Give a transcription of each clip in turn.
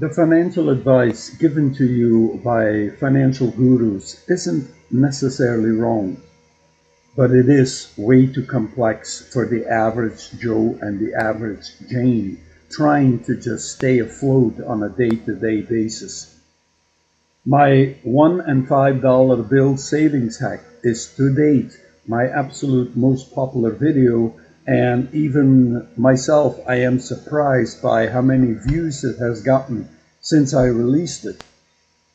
The financial advice given to you by financial gurus isn't necessarily wrong, but it is way too complex for the average Joe and the average Jane trying to just stay afloat on a day-to-day basis. My $1 and $5 bill savings hack is to date my absolute most popular video, and even myself, I am surprised by how many views it has gotten since I released it.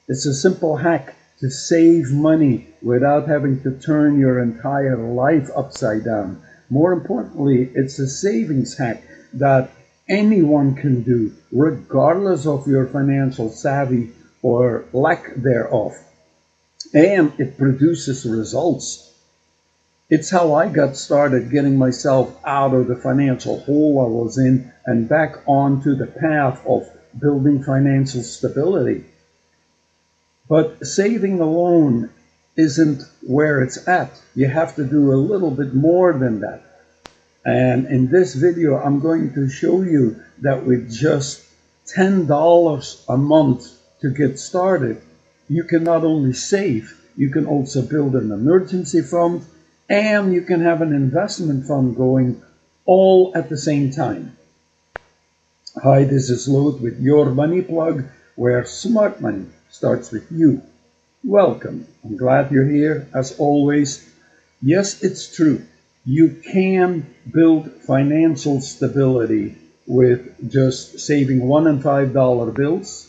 It's a simple hack to save money without having to turn your entire life upside down. More importantly, it's a savings hack that anyone can do, regardless of your financial savvy or lack thereof. And it produces results. It's how I got started getting myself out of the financial hole I was in and back onto the path of building financial stability. But saving alone isn't where it's at. You have to do a little bit more than that. And in this video, I'm going to show you that with just $10 a month to get started, you can not only save, you can also build an emergency fund, and you can have an investment fund going all at the same time. Hi, this is Lood with your money plug, where smart money starts with you. Welcome. I'm glad you're here as always. Yes, it's true. You can build financial stability with just saving $1 and $5 bills,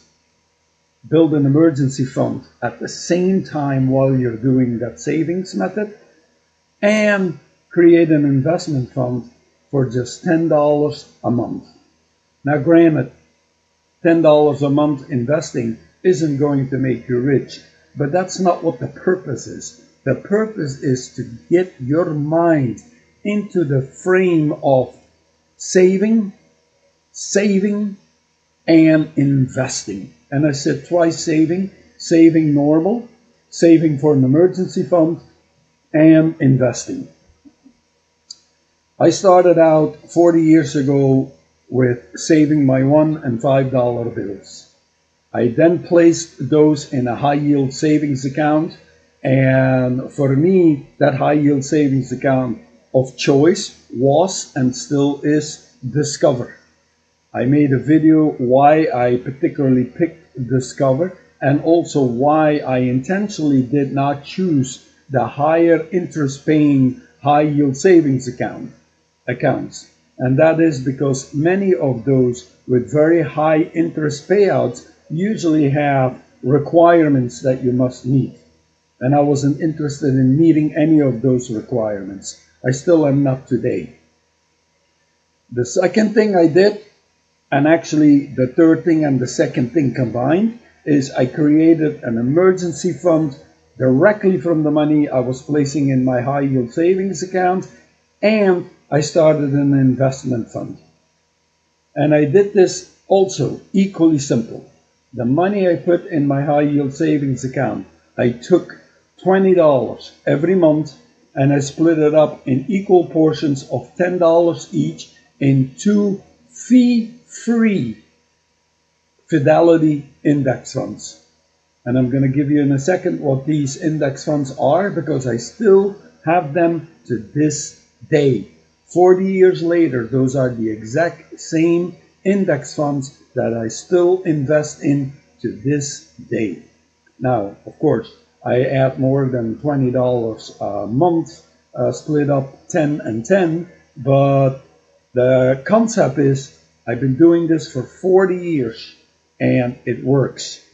build an emergency fund at the same time while you're doing that savings method, and create an investment fund for just $10 a month. Now granted, $10 a month investing isn't going to make you rich, but that's not what the purpose is. The purpose is to get your mind into the frame of saving, and investing. And I said twice saving normal, saving for an emergency fund, and investing. I started out 40 years ago with saving my $1 and $5 bills. I then placed those in a high yield savings account, and for me that high yield savings account of choice was and still is Discover. I made a video why I particularly picked Discover, and also why I intentionally did not choose the higher interest paying high yield savings accounts. And that is because many of those with very high interest payouts usually have requirements that you must meet. And I wasn't interested in meeting any of those requirements. I still am not today. The second thing I did, and actually the third thing and the second thing combined, is I created an emergency fund directly from the money I was placing in my high yield savings account, and I started an investment fund. And I did this also equally simple. The money I put in my high yield savings account, I took $20 every month and I split it up in equal portions of $10 each in two fee-free Fidelity index funds. And I'm going to give you in a second what these index funds are, because I still have them to this day. 40 years later, those are the exact same index funds that I still invest in to this day. Now, of course, I add more than $20 a month, split up 10 and 10, but the concept is I've been doing this for 40 years and it works.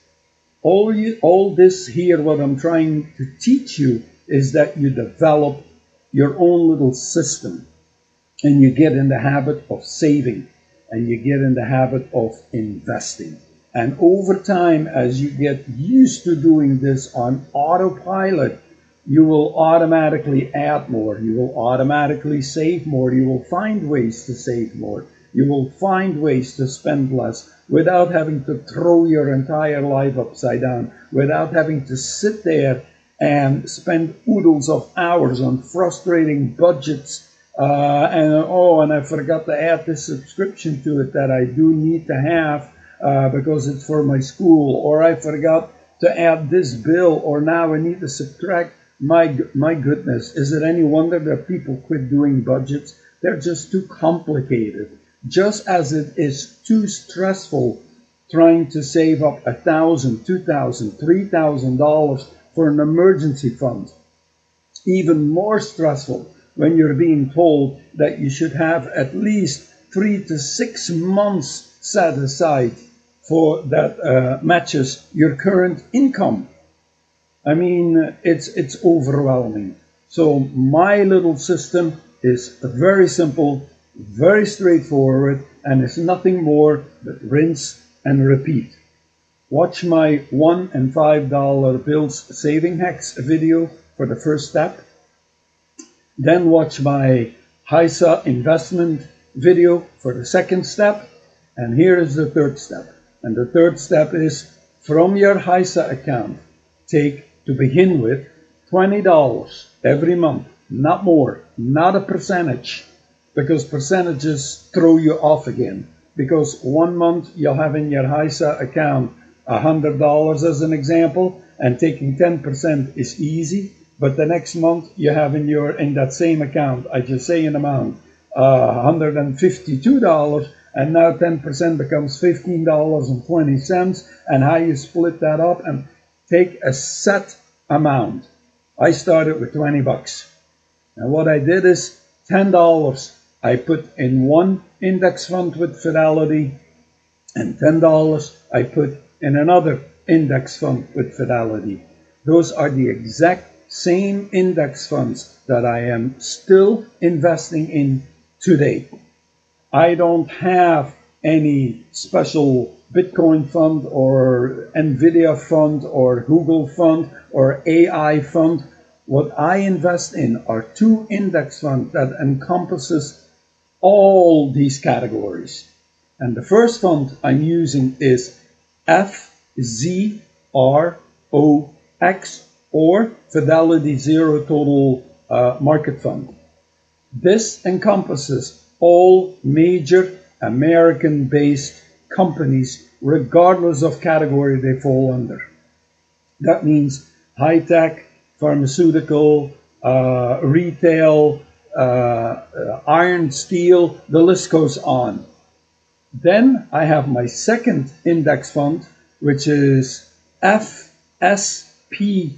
All this here, what I'm trying to teach you is that you develop your own little system and you get in the habit of saving and you get in the habit of investing. And over time, as you get used to doing this on autopilot, you will automatically add more. You will automatically save more. You will find ways to save more. You will find ways to spend less without having to throw your entire life upside down, without having to sit there and spend oodles of hours on frustrating budgets. And I forgot to add this subscription to it that I do need to have. because it's for my school, or I forgot to add this bill, or now I need to subtract. My goodness, is it any wonder that people quit doing budgets? They're just too complicated. Just as it is too stressful trying to save up $1,000, $2,000, $3,000 for an emergency fund. Even more stressful when you're being told that you should have at least 3 to 6 months set aside for that matches your current income. I mean, it's overwhelming. So my little system is very simple, very straightforward, and it's nothing more but rinse and repeat. Watch my $1 and $5 bills saving hacks video for the first step. Then watch my HYSA investment video for the second step. And here is the third step. And the third step is from your HYSA account, take to begin with $20 every month, not more, not a percentage, because percentages throw you off again. Because 1 month you'll have in your HYSA account $100 as an example, and taking 10% is easy. But the next month you have in that same account, I just say an amount, $152, and now 10% becomes $15.20. And how you split that up and take a set amount. I started with 20 bucks. And what I did is $10 I put in one index fund with Fidelity, and $10 I put in another index fund with Fidelity. Those are the exact same index funds that I am still investing in today. I don't have any special Bitcoin fund or Nvidia fund or Google fund or AI fund. What I invest in are two index funds that encompasses all these categories. And the first fund I'm using is FZROX, or Fidelity Zero Total Market Fund. This encompasses all major American-based companies, regardless of category they fall under. That means high-tech, pharmaceutical, retail, iron, steel, the list goes on. Then I have my second index fund, which is FSPSX,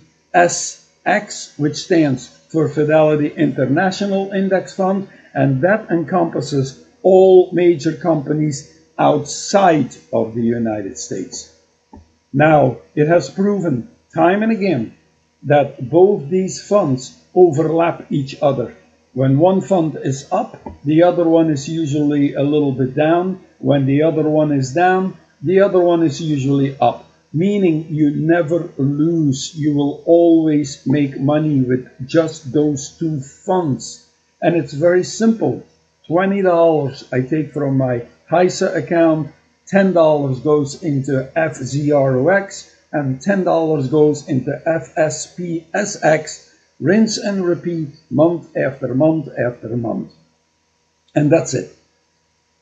which stands for Fidelity International Index Fund, and that encompasses all major companies outside of the United States. Now, it has proven time and again that both these funds overlap each other. When one fund is up, the other one is usually a little bit down. When the other one is down, the other one is usually up. Meaning you never lose. You will always make money with just those two funds. And it's very simple. $20 I take from my HYSA account, $10 goes into FZROX, and $10 goes into FSPSX. Rinse and repeat month after month after month. And that's it.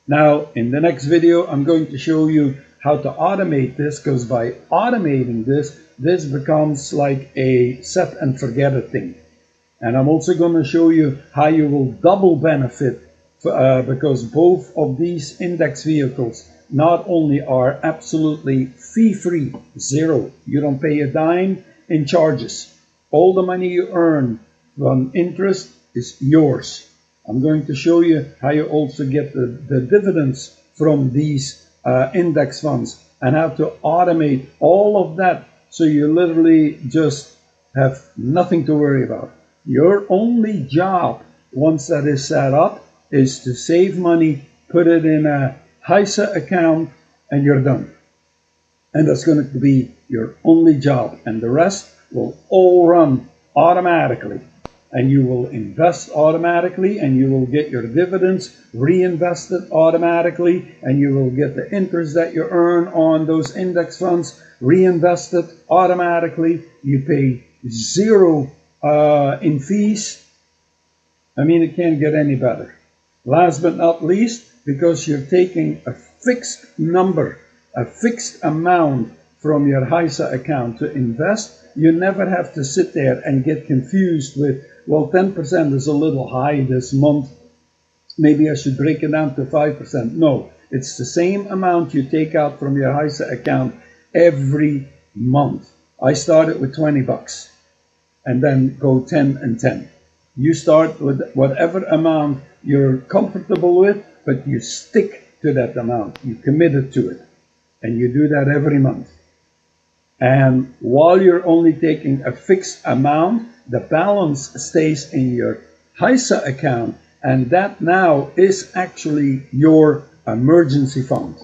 Now, in the next video, I'm going to show you how to automate this, because by automating this, this becomes like a set and forget it thing. And I'm also going to show you how you will double benefit because both of these index vehicles not only are absolutely fee-free, zero, you don't pay a dime in charges. All the money you earn from interest is yours. I'm going to show you how you also get the dividends from these index funds and how to automate all of that so you literally just have nothing to worry about. Your only job, once that is set up, is to save money, put it in a HYSA account, and you're done. And that's going to be your only job. And the rest will all run automatically. And you will invest automatically, and you will get your dividends reinvested automatically, and you will get the interest that you earn on those index funds reinvested automatically. You pay zero in fees. I mean, it can't get any better. Last but not least, because you're taking a fixed number a fixed amount from your HYSA account to invest, you never have to sit there and get confused with, well, 10% is a little high this month. Maybe I should break it down to 5%. No, it's the same amount you take out from your HYSA account every month. I started with 20 bucks and then go 10 and 10. You start with whatever amount you're comfortable with, but you stick to that amount. You committed to it. And you do that every month. And while you're only taking a fixed amount, the balance stays in your HYSA account. And that now is actually your emergency fund.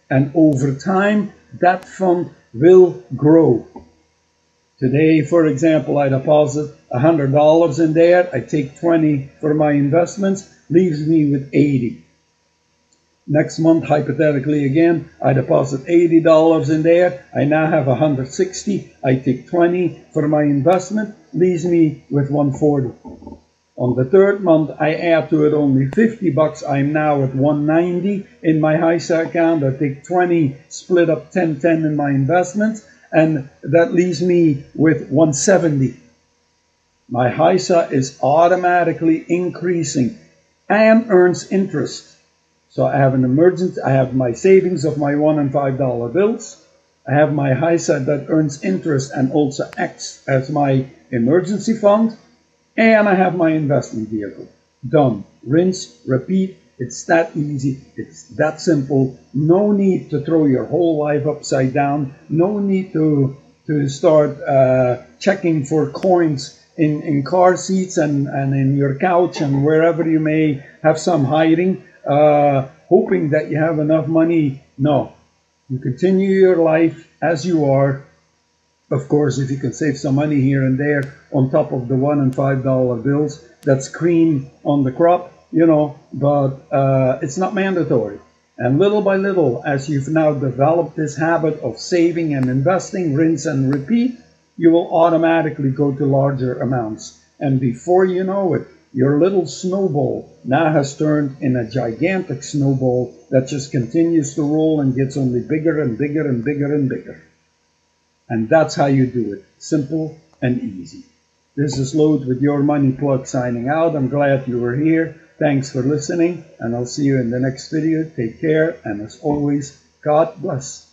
And over time, that fund will grow. Today, for example, I deposit $100 in there. I take 20 for my investments, leaves me with 80. Next month, hypothetically again, I deposit $80 in there. I now have 160. I take 20 for my investment, leaves me with 140. On the third month, I add to it only 50 bucks. I'm now at 190 in my HYSA account. I take 20, split up 10-10 in my investments, and that leaves me with 170. My HYSA is automatically increasing and earns interest. So I have an emergency, I have my savings of my $1 and $5 bills. I have my HYSA that earns interest and also acts as my emergency fund. And I have my investment vehicle. Done. Rinse, repeat. It's that easy. It's that simple. No need to throw your whole life upside down. No need to start checking for coins in car seats and in your couch and wherever you may have some hiding, hoping that you have enough money. No. You continue your life as you are. Of course, if you can save some money here and there on top of the $1 and $5 bills, that's cream on the crop, you know, but it's not mandatory. And little by little, as you've now developed this habit of saving and investing, rinse and repeat, you will automatically go to larger amounts. And before you know it, your little snowball now has turned in a gigantic snowball that just continues to roll and gets only bigger and bigger and bigger and bigger. And that's how you do it. Simple and easy. This is Lode with Your Money Plug signing out. I'm glad you were here. Thanks for listening, and I'll see you in the next video. Take care, and as always, God bless.